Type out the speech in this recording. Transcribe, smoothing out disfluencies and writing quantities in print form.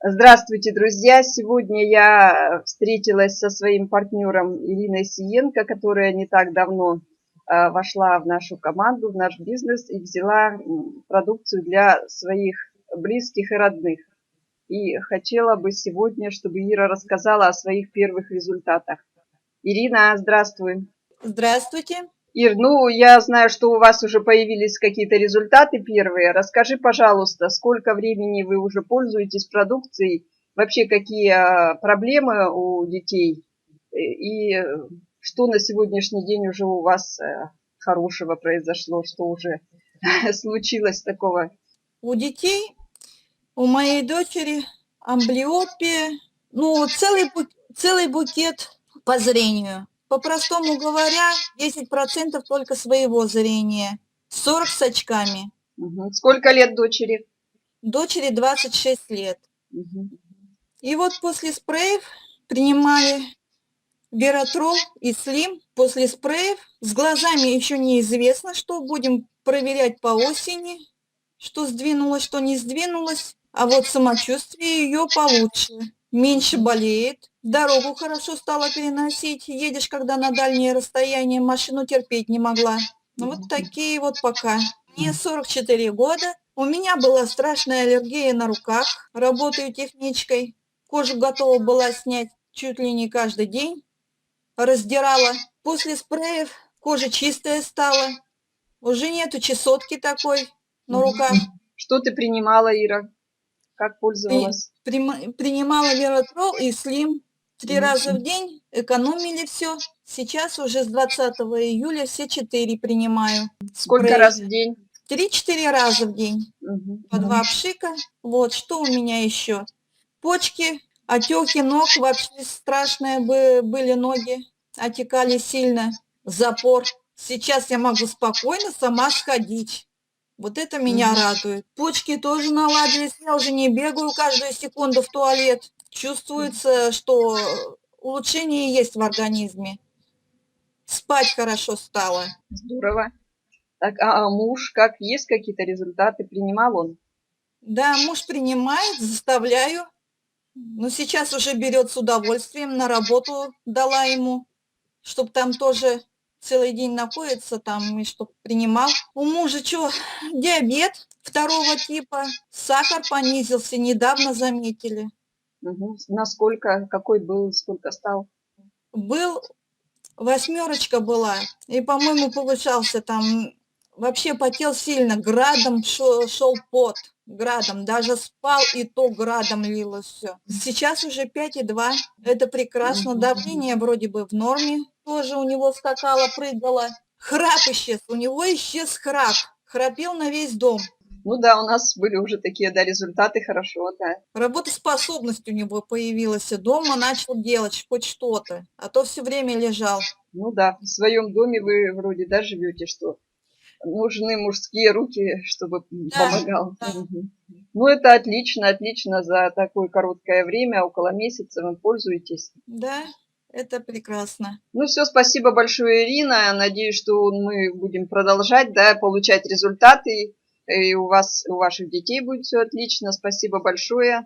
Здравствуйте, друзья! Сегодня я встретилась со своим партнером Ириной Сиенко, которая не так давно вошла в нашу команду, в наш бизнес и взяла продукцию для своих близких и родных. И хотела бы сегодня, чтобы Ира рассказала о своих первых результатах. Ирина, здравствуй. Здравствуйте. Ир, ну, я знаю, что у вас уже появились какие-то результаты первые. Расскажи, пожалуйста, сколько времени вы уже пользуетесь продукцией, вообще какие проблемы у детей и что на сегодняшний день уже у вас хорошего произошло, что уже случилось такого? У детей, у моей дочери амблиопия, ну, целый букет по зрению. По-простому говоря, 10% только своего зрения, 40 с очками. Угу. Сколько лет дочери? Дочери 26 лет. Угу. И вот после спреев принимали Вератрол и Слим. После спреев с глазами еще неизвестно, что будем проверять по осени, что сдвинулось, что не сдвинулось. А вот самочувствие ее получше. Меньше болеет, дорогу хорошо стала переносить. Едешь, когда на дальнее расстояние, машину терпеть не могла. Ну вот такие вот пока. Мне 44 года. У меня была страшная аллергия на руках. Работаю техничкой. Кожу готова была снять чуть ли не каждый день. Раздирала. После спреев кожа чистая стала. Уже нету чесотки такой на руках. Что ты принимала, Ира? Как При- пользовалась? Принимала Вератрол и Слим 3 раза в Мгм. день, экономили все. Сейчас уже с 20 июля все 4 принимаю Сколько раз спрей. в день? 3-4 раза в день, Мгм. по 2 пшика. Вот, что у меня еще? Почки, отеки ног, вообще страшные были ноги, отекали сильно, запор. Сейчас я могу спокойно сама сходить. Вот это меня Мгм. радует. Почки тоже наладились, я уже не бегаю каждую секунду в туалет. Чувствуется, что улучшение есть в организме. Спать хорошо стало. Здорово. Так, а муж, как есть какие-то результаты? Принимал он? Да, муж принимает, заставляю. Но сейчас уже берет с удовольствием, на работу дала ему, чтобы там тоже целый день находится там и чтоб принимал. У мужа что, диабет 2 типа, сахар понизился, недавно заметили. Мгм. Насколько, какой был, сколько стал? Был 8 была, и, по-моему, повышался там, вообще потел сильно, градом шел пот, градом, даже спал, и то градом лилось все. Сейчас уже 5,2, это прекрасно, Мгм. давление вроде бы в норме, тоже у него скакало, прыгало. Храп исчез, у него исчез храп, храпел на весь дом. Ну да, у нас были уже такие, да, результаты, хорошо, да. Работоспособность у него появилась, и дома начал делать хоть что-то, а то все время лежал. Ну да, в своем доме вы вроде, да, живете, что нужны мужские руки, чтобы Да, помогал. да. Мгм. Ну это отлично, отлично за такое короткое время, около месяца вы пользуетесь. Да, это прекрасно. Ну все, спасибо большое, Ирина. Надеюсь, что мы будем продолжать, да, получать результаты. И у вас, у ваших детей будет все отлично. Спасибо большое.